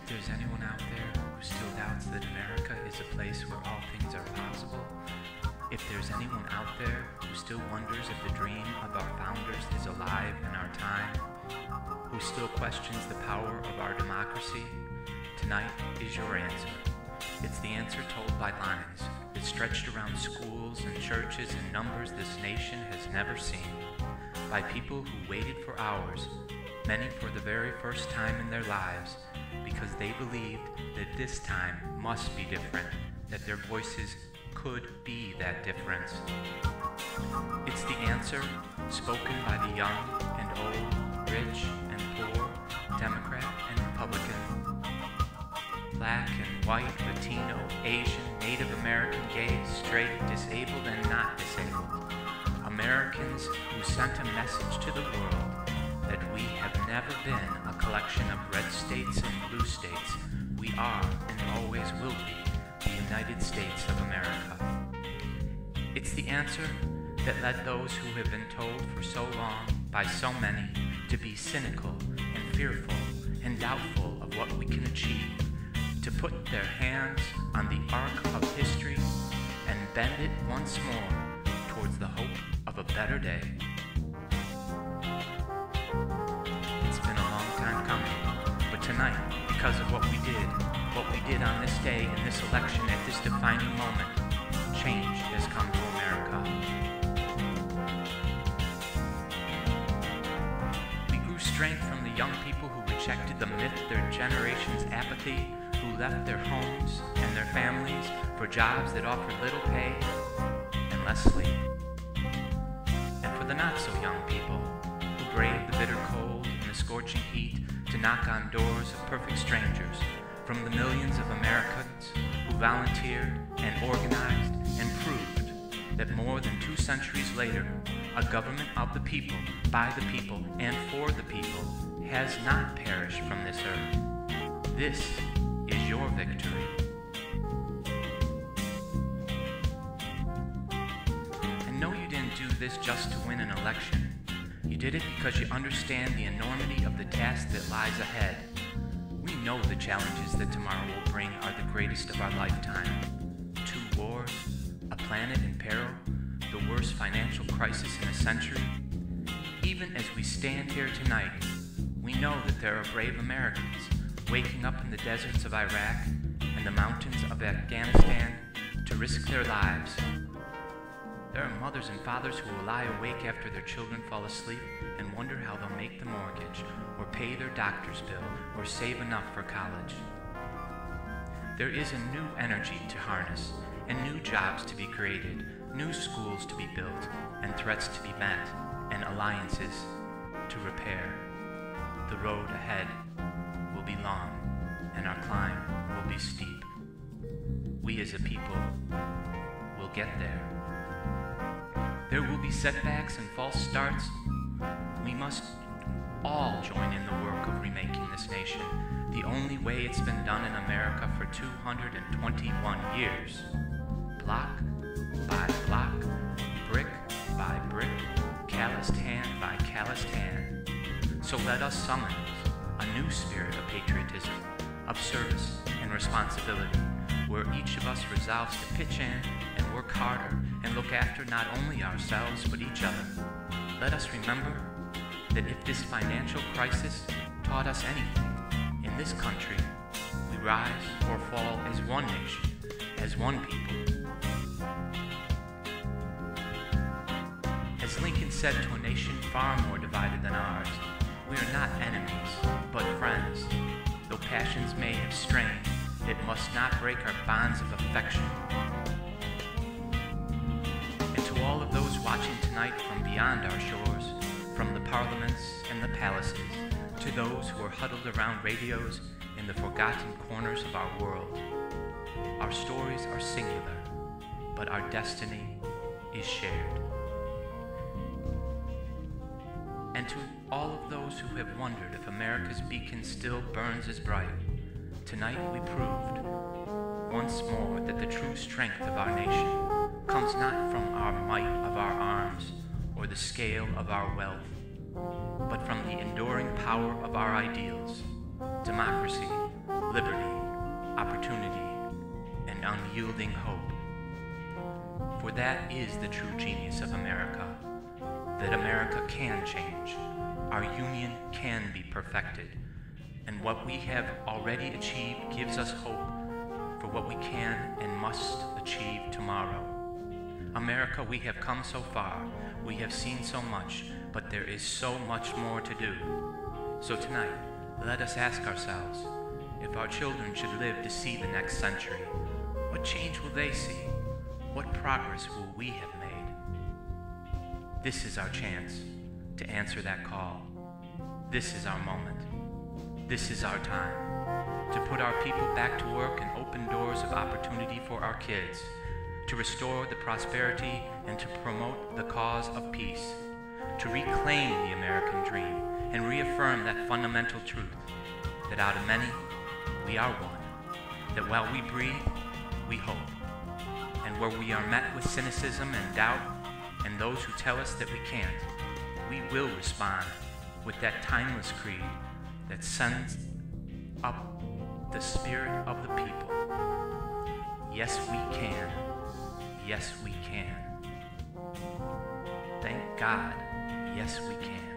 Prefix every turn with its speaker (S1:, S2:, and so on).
S1: there's anyone out there who still doubts that America is a place where all things are possible, if there's anyone out there who still wonders if the dream of our founders is alive in our time, who still questions the power of our democracy, tonight is your answer. It's the answer told by lines that stretched around schools and churches in numbers this nation has never seen, by people who waited for hours, many for the very first time in their lives, because they believed that this time must be different, that their voices could be that difference. It's the answer spoken by the young and old, rich and poor, Democrat and Republican, black and white, Latino, Asian, Native American, gay, straight, disabled and not disabled. Americans who sent a message to the world that we have never been a collection of red states and blue states. We are and always will be the United States of America. It's the answer that led those who have been told for so long by so many to be cynical and fearful and doubtful of what we can achieve, to put their hands on the arc of history and bend it once more towards the hope of a better day. It's been a long time coming, but tonight, because of what we did on this day, in this election, at this defining moment, change has come to America. We grew strength from the young people who rejected the myth, their generation's apathy, who left their homes and their families for jobs that offered little pay and less sleep. And for the not-so-young people who braved the bitter cold and the scorching heat to knock on doors of perfect strangers, from the millions of Americans who volunteered and organized and proved that more than 2 centuries later, a government of the people, by the people, and for the people has not perished from this earth. This is your victory. And no, you didn't do this just to win an election. You did it because you understand the enormity of the task that lies ahead. We know the challenges that tomorrow will bring are the greatest of our lifetime. 2 wars, a planet in peril, the worst financial crisis in a century. Even as we stand here tonight, we know that there are brave Americans waking up in the deserts of Iraq and the mountains of Afghanistan to risk their lives. There are mothers and fathers who will lie awake after their children fall asleep and wonder how they'll make the mortgage, or pay their doctor's bill, or save enough for college. There is a new energy to harness, and new jobs to be created, new schools to be built, and threats to be met, and alliances to repair. The road ahead will be long, and our climb will be steep. We as a people will get there. There will be setbacks and false starts. We must all join in the work of remaking this nation the only way it's been done in America for 221 years. Block by block, brick by brick, calloused hand by calloused hand. So let us summon a new spirit of patriotism, of service and responsibility, where each of us resolves to pitch in and work harder and look after not only ourselves but each other. Let us remember that if this financial crisis taught us anything, in this country, we rise or fall as one nation, as one people. As Lincoln said to a nation far more divided than ours, we are not enemies, but friends. Though passions may have strained, it must not break our bonds of affection. And to all of those watching tonight from beyond our shores, from the parliaments and the palaces, to those who are huddled around radios in the forgotten corners of our world, our stories are singular, but our destiny is shared. And to all of those who have wondered if America's beacon still burns as bright, tonight we proved once more that the true strength of our nation comes not from our might of our arms or the scale of our wealth, but from the enduring power of our ideals, democracy, liberty, opportunity, and unyielding hope. For that is the true genius of America, that America can change, our union can be perfected, and what we have already achieved gives us hope for what we can and must achieve tomorrow. America, we have come so far, we have seen so much, but there is so much more to do. So tonight, let us ask ourselves, if our children should live to see the next century, what change will they see? What progress will we have made? This is our chance to answer that call. This is our moment. This is our time to put our people back to work and open doors of opportunity for our kids, to restore the prosperity and to promote the cause of peace, to reclaim the American dream and reaffirm that fundamental truth, that out of many, we are one, that while we breathe, we hope, and where we are met with cynicism and doubt, and those who tell us that we can't, we will respond with that timeless creed that sends up the spirit of the people. Yes, we can. Yes, we can. Thank God, yes, we can.